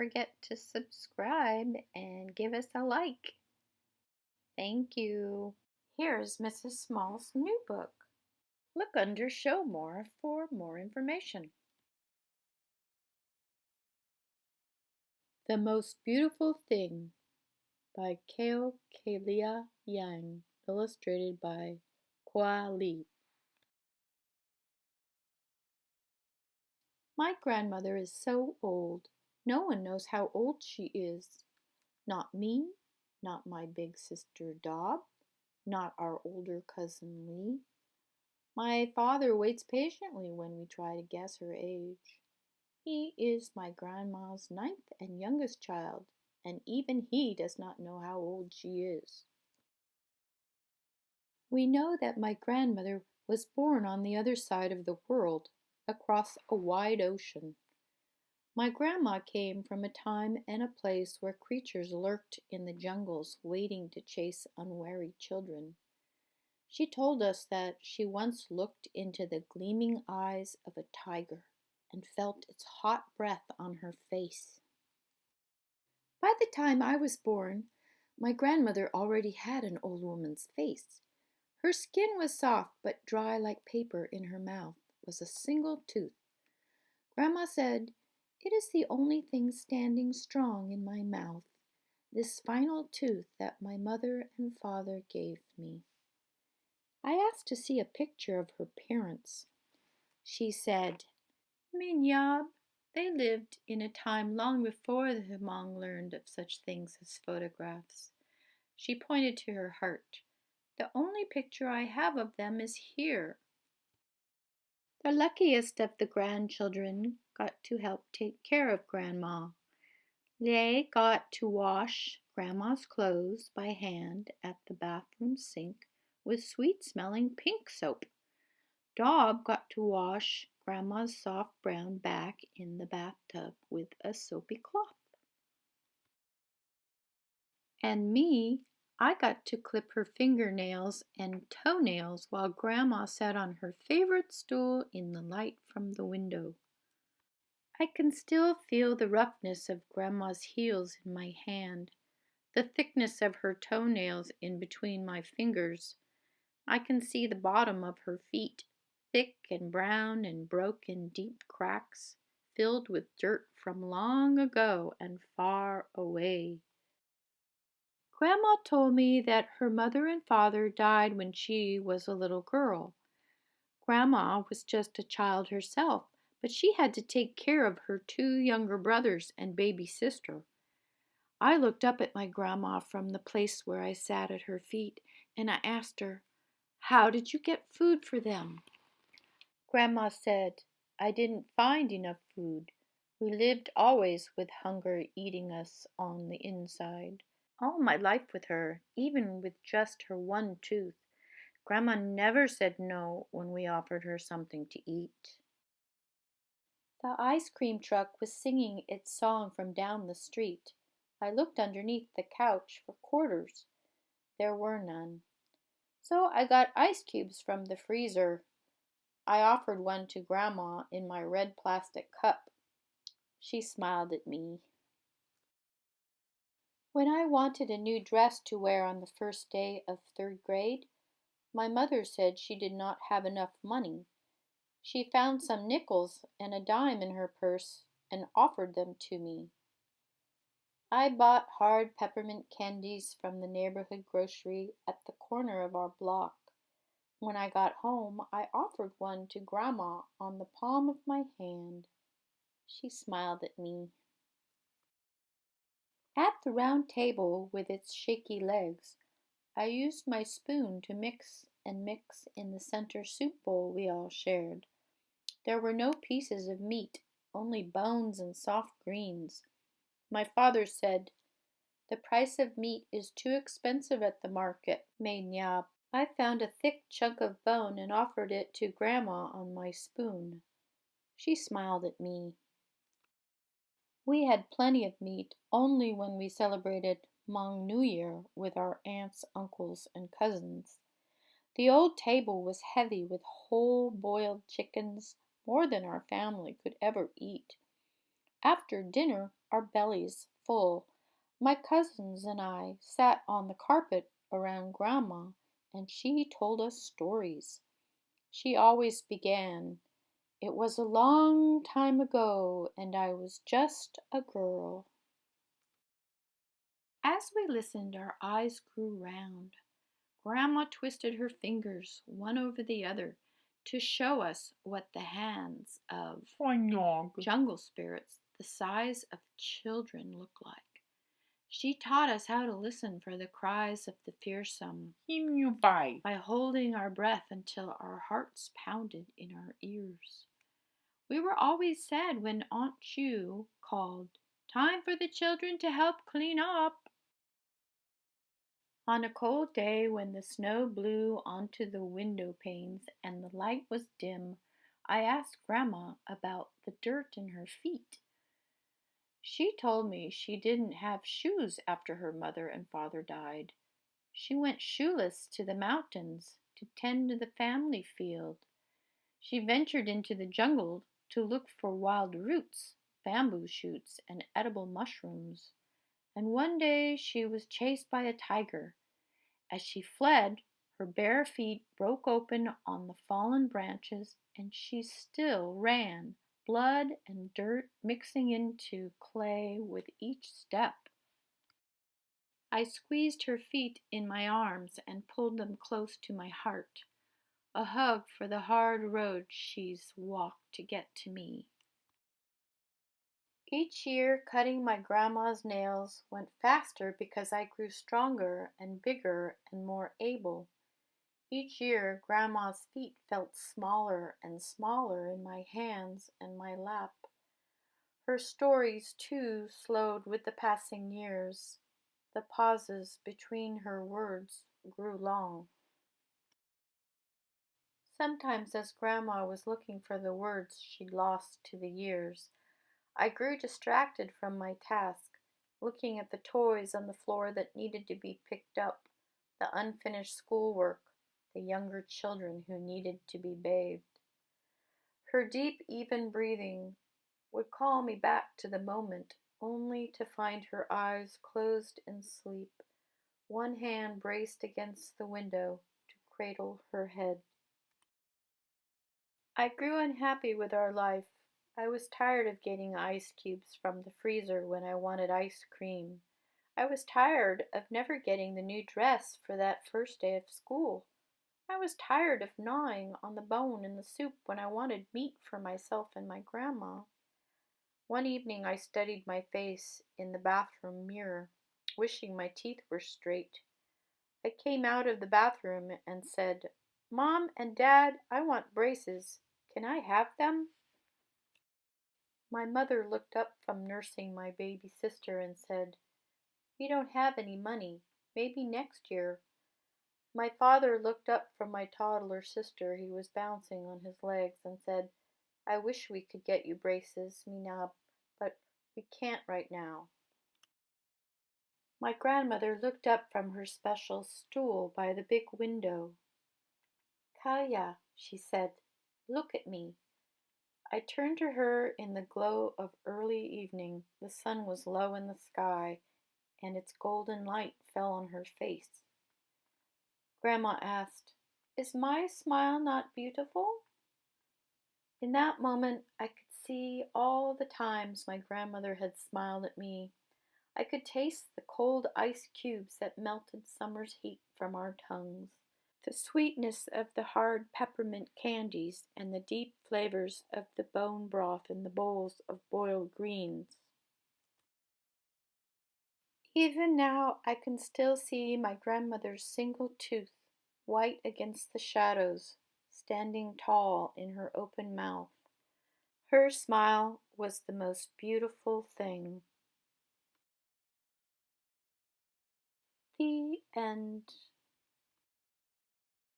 forget to subscribe and give us a like. Thank you. Here's Mrs. Small's new book. Look under Show More for more information. The Most Beautiful Thing by Kalia Yang, illustrated by Kwa Li. My grandmother is so old. No one knows how old she is. Not me, not my big sister Dob, not our older cousin Lee. My father waits patiently when we try to guess her age. He is my grandma's ninth and youngest child, and even he does not know how old she is. We know that my grandmother was born on the other side of the world, across a wide ocean. My grandma came from a time and a place where creatures lurked in the jungles waiting to chase unwary children. She told us that she once looked into the gleaming eyes of a tiger and felt its hot breath on her face. By the time I was born, my grandmother already had an old woman's face. Her skin was soft but dry like paper. In her mouth was a single tooth. Grandma said, "It is the only thing standing strong in my mouth, this final tooth that my mother and father gave me." I asked to see a picture of her parents. She said, "Minyab, they lived in a time long before the Hmong learned of such things as photographs." She pointed to her heart. "The only picture I have of them is here." The luckiest of the grandchildren got to help take care of Grandma. Lei got to wash Grandma's clothes by hand at the bathroom sink with sweet-smelling pink soap. Dob got to wash Grandma's soft brown back in the bathtub with a soapy cloth. And me, I got to clip her fingernails and toenails while Grandma sat on her favorite stool in the light from the window. I can still feel the roughness of Grandma's heels in my hand, the thickness of her toenails in between my fingers. I can see the bottom of her feet, thick and brown and broken deep cracks, filled with dirt from long ago and far away. Grandma told me that her mother and father died when she was a little girl. Grandma was just a child herself, but she had to take care of her two younger brothers and baby sister. I looked up at my grandma from the place where I sat at her feet, and I asked her, "How did you get food for them?" Grandma said, "I didn't find enough food. We lived always with hunger eating us on the inside." All my life with her, even with just her one tooth, Grandma never said no when we offered her something to eat. The ice cream truck was singing its song from down the street. I looked underneath the couch for quarters. There were none. So I got ice cubes from the freezer. I offered one to Grandma in my red plastic cup. She smiled at me. When I wanted a new dress to wear on the first day of third grade, my mother said she did not have enough money. She found some nickels and a dime in her purse and offered them to me. I bought hard peppermint candies from the neighborhood grocery at the corner of our block. When I got home, I offered one to Grandma on the palm of my hand. She smiled at me. At the round table with its shaky legs, I used my spoon to mix and mix in the center soup bowl we all shared. There were no pieces of meat, only bones and soft greens. My father said, "The price of meat is too expensive at the market, Mainyab." I found a thick chunk of bone and offered it to Grandma on my spoon. She smiled at me. We had plenty of meat only when we celebrated Hmong New Year with our aunts, uncles, and cousins. The old table was heavy with whole boiled chickens, more than our family could ever eat. After dinner, our bellies full, my cousins and I sat on the carpet around Grandma, and she told us stories. She always began, "It was a long time ago, and I was just a girl." As we listened, our eyes grew round. Grandma twisted her fingers one over the other to show us what the hands of jungle spirits the size of children look like. She taught us how to listen for the cries of the fearsome by holding our breath until our hearts pounded in our ears. We were always sad when Aunt Chu called, "Time for the children to help clean up." On a cold day when the snow blew onto the window panes and the light was dim, I asked Grandma about the dirt in her feet. She told me she didn't have shoes after her mother and father died. She went shoeless to the mountains to tend the family field. She ventured into the jungle to look for wild roots, bamboo shoots, and edible mushrooms. And one day she was chased by a tiger. As she fled, her bare feet broke open on the fallen branches, and she still ran, blood and dirt mixing into clay with each step. I squeezed her feet in my arms and pulled them close to my heart, a hug for the hard road she's walked to get to me. Each year, cutting my grandma's nails went faster because I grew stronger and bigger and more able. Each year, Grandma's feet felt smaller and smaller in my hands and my lap. Her stories, too, slowed with the passing years. The pauses between her words grew long. Sometimes, as Grandma was looking for the words she'd lost to the years, I grew distracted from my task, looking at the toys on the floor that needed to be picked up, the unfinished schoolwork, the younger children who needed to be bathed. Her deep, even breathing would call me back to the moment, only to find her eyes closed in sleep, one hand braced against the window to cradle her head. I grew unhappy with our life. I was tired of getting ice cubes from the freezer when I wanted ice cream. I was tired of never getting the new dress for that first day of school. I was tired of gnawing on the bone in the soup when I wanted meat for myself and my grandma. One evening I studied my face in the bathroom mirror, wishing my teeth were straight. I came out of the bathroom and said, "Mom and Dad, I want braces. Can I have them?" My mother looked up from nursing my baby sister and said, "We don't have any money. Maybe next year." My father looked up from my toddler sister who was bouncing on his legs and said, "I wish we could get you braces, Minab, but we can't right now." My grandmother looked up from her special stool by the big window. "Kaya," she said, "look at me." I turned to her in the glow of early evening. The sun was low in the sky, and its golden light fell on her face. Grandma asked, "Is my smile not beautiful?" In that moment, I could see all the times my grandmother had smiled at me. I could taste the cold ice cubes that melted summer's heat from our tongues, the sweetness of the hard peppermint candies, and the deep flavors of the bone broth in the bowls of boiled greens. Even now I can still see my grandmother's single tooth, white against the shadows, standing tall in her open mouth. Her smile was the most beautiful thing. The end.